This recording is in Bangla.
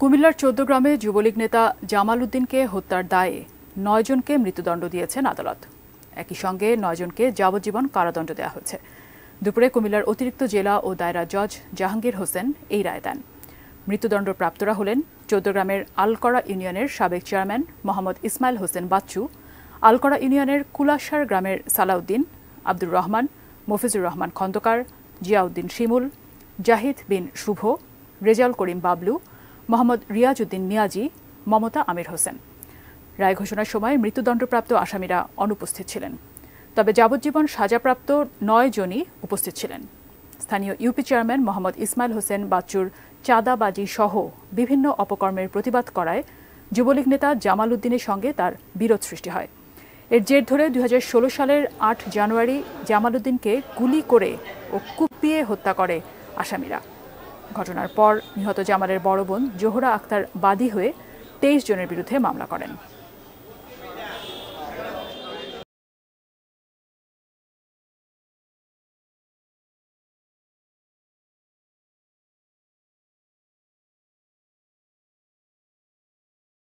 কুমিল্লার ১৪ গ্রামে যুবলীগ নেতা জামাল উদ্দিনকে হত্যার দায়ে ৯ জনকে মৃত্যুদণ্ড দিয়েছেন আদালত। একই সঙ্গে ৯ জনকে যাবজ্জীবন কারাদণ্ড দেওয়া হয়েছে। দুপুরে কুমিল্লার অতিরিক্ত জেলা ও দায়রা জজ জাহাঙ্গীর হোসেন এই রায় দেন। মৃত্যুদণ্ডপ্রাপ্তরা হলেন ১৪ গ্রামের আলকড়া ইউনিয়নের সাবেক চেয়ারম্যান মোহাম্মদ ইসমাইল হোসেন বাচ্চু, আলকড়া ইউনিয়নের কুলাশার গ্রামের সালাউদ্দিন, আব্দুর রহমান, মফিজুর রহমান খন্দকার, জিয়াউদ্দিন শিমুল, জাহিদ বিন শুভ, রেজাউল করিম বাবলু, মোহাম্মদ রিয়াজ উদ্দিন মিয়াজি, মমতা আমির হোসেন। রায় ঘোষণার সময় মৃত্যুদণ্ডপ্রাপ্ত আসামিরা অনুপস্থিত ছিলেন। তবে যাবজ্জীবন সাজাপ্রাপ্ত ৯ জনই উপস্থিত ছিলেন। স্থানীয় ইউপি চেয়ারম্যান মোহাম্মদ ইসমাইল হোসেন বাচ্চুর চাঁদাবাজি সহ বিভিন্ন অপকর্মের প্রতিবাদ করায় যুবলীগ নেতা জামাল উদ্দিনের সঙ্গে তার বিরোধ সৃষ্টি হয়। এর জের ধরে ২০১৬ সালের ৮ জানুয়ারি জামাল উদ্দিনকে গুলি করে ও কুপিয়ে হত্যা করে আসামিরা। ঘটনার পর নিহত জামালের বড় বোন জোহরা আক্তার বাদী হয়ে ২৩ জনের বিরুদ্ধে মামলা করেন।